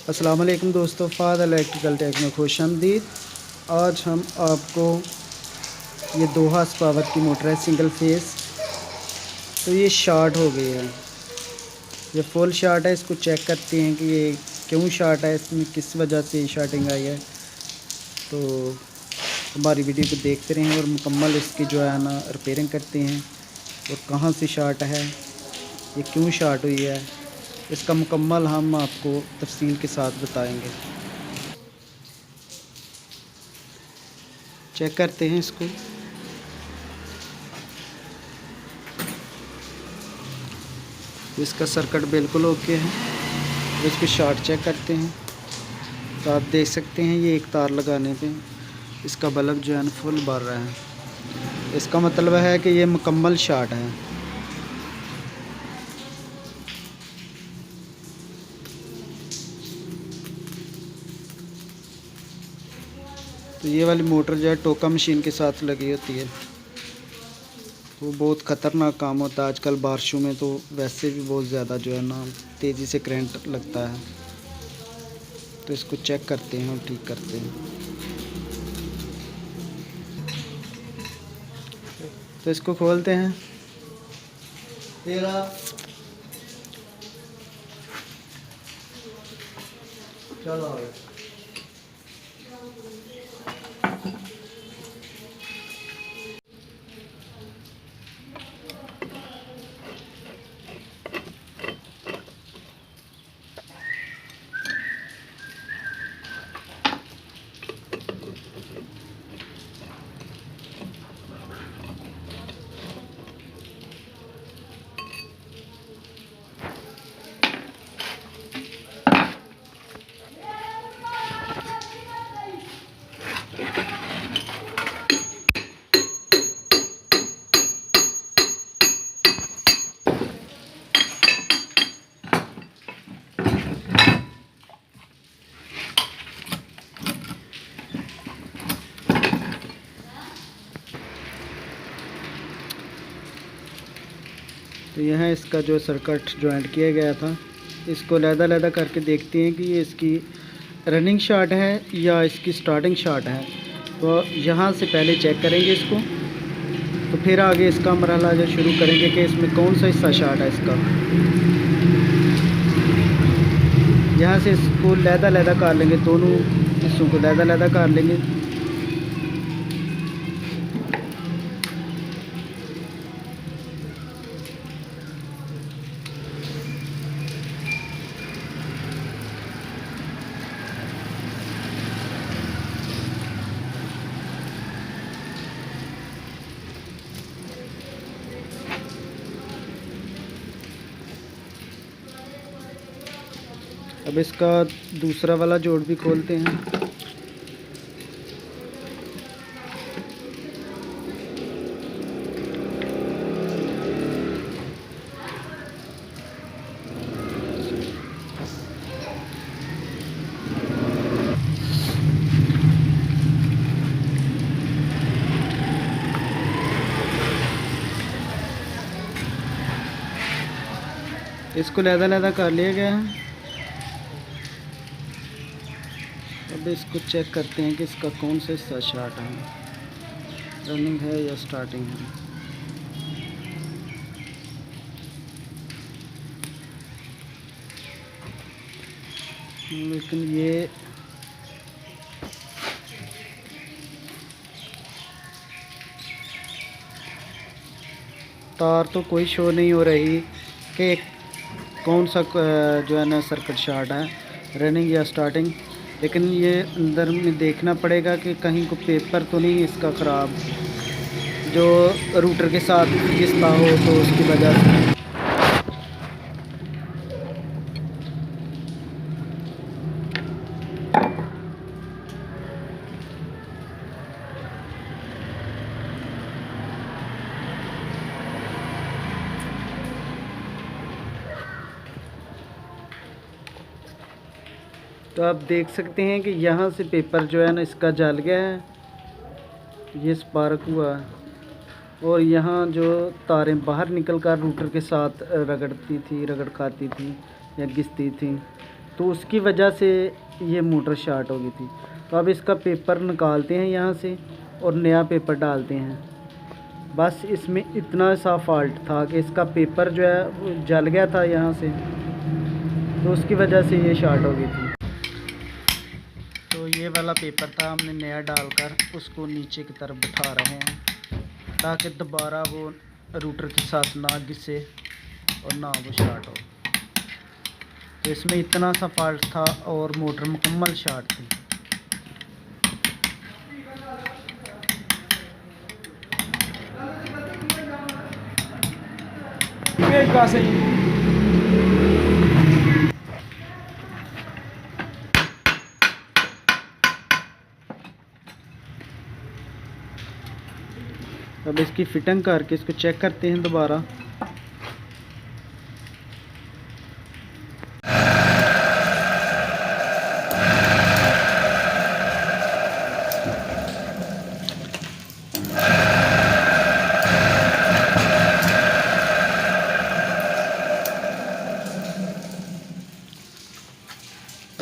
अस्सलाम वालेकुम दोस्तों, फ़ाद इलेक्ट्रिकल टेक में खुशामदीद। आज हम आपको ये 2 हॉर्स पावर की मोटर है सिंगल फेस। तो ये शॉर्ट हो गई है, ये फुल शॉर्ट है। इसको चेक करते हैं कि ये क्यों शॉर्ट है, इसमें किस वजह से शॉर्टिंग आई है। तो हमारी वीडियो को देखते रहें और मुकम्मल इसकी जो है ना रिपेयरिंग करते हैं और कहाँ से शॉर्ट है, ये क्यों शॉर्ट हुई है, इसका मुकम्मल हम आपको तफसील के साथ बताएंगे। चेक करते हैं इसको। इसका सर्किट बिल्कुल ओके है। इसकी शॉर्ट चेक करते हैं तो आप देख सकते हैं ये एक तार लगाने पे इसका बल्ब जो है ना फुल बर रहा है। इसका मतलब है कि ये मुकम्मल शॉर्ट है। तो ये वाली मोटर जो है टोका मशीन के साथ लगी होती है, वो बहुत ख़तरनाक काम होता है। आजकल बारिशों में तो वैसे भी बहुत ज़्यादा जो है ना तेज़ी से करंट लगता है। तो इसको चेक करते हैं और ठीक करते हैं। तो इसको खोलते हैं। चलो तो यह इसका जो सर्किट जॉइंट किया गया था, इसको लहदा करके देखते हैं कि ये इसकी रनिंग शॉट है या इसकी स्टार्टिंग शॉट है। तो यहाँ से पहले चेक करेंगे इसको, तो फिर आगे इसका मरहला जो शुरू करेंगे कि इसमें कौन सा हिस्सा शॉट है इसका। यहाँ से इसको लहदा कर लेंगे, दोनों हिस्सों को लहदा कर लेंगे। अब इसका दूसरा वाला जोड़ भी खोलते हैं। इसको लहदा कर लिया गया है। अब इसको चेक करते हैं कि इसका कौन सा हिस्सा शॉर्ट है, रनिंग है या स्टार्टिंग है। लेकिन ये तार तो कोई शो नहीं हो रही कि कौन सा जो है ना सर्किट शॉर्ट है, रनिंग या स्टार्टिंग। लेकिन ये अंदर में देखना पड़ेगा कि कहीं को पेपर तो नहीं इसका ख़राब, जो रूटर के साथ घिसता हो तो उसकी वजह से। तो आप देख सकते हैं कि यहाँ से पेपर जो है ना इसका जल गया है, ये स्पार्क हुआ और यहाँ जो तारें बाहर निकल कर रूटर के साथ रगड़ खाती थी या घिसती थी। तो उसकी वजह से ये मोटर शॉर्ट हो गई थी। तो अब इसका पेपर निकालते हैं यहाँ से और नया पेपर डालते हैं। बस इसमें इतना सा फॉल्ट था कि इसका पेपर जो है वो जल गया था यहाँ से, तो उसकी वजह से ये शॉर्ट हो गई थी। तो ये वाला पेपर था, हमने नया डालकर उसको नीचे की तरफ बिठा रहे हैं ताकि दोबारा वो रूटर के साथ ना घिसे और ना वो शॉर्ट हो। तो इसमें इतना सा फॉल्ट था और मोटर मुकम्मल शॉर्ट थी। अब इसकी फिटिंग करके इसको चेक करते हैं दोबारा।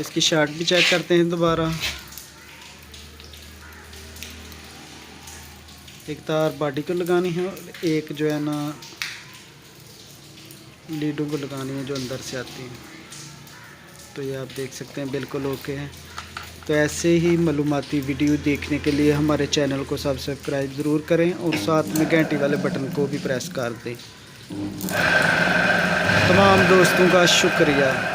इसकी शॉर्ट भी चेक करते हैं दोबारा। एक तार बॉडी को लगानी है और एक जो है ना लीडों को लगानी है जो अंदर से आती है। तो ये आप देख सकते हैं बिल्कुल ओके है। तो ऐसे ही मालूमाती वीडियो देखने के लिए हमारे चैनल को सब्सक्राइब ज़रूर करें और साथ में घंटी वाले बटन को भी प्रेस कर दें। तमाम दोस्तों का शुक्रिया।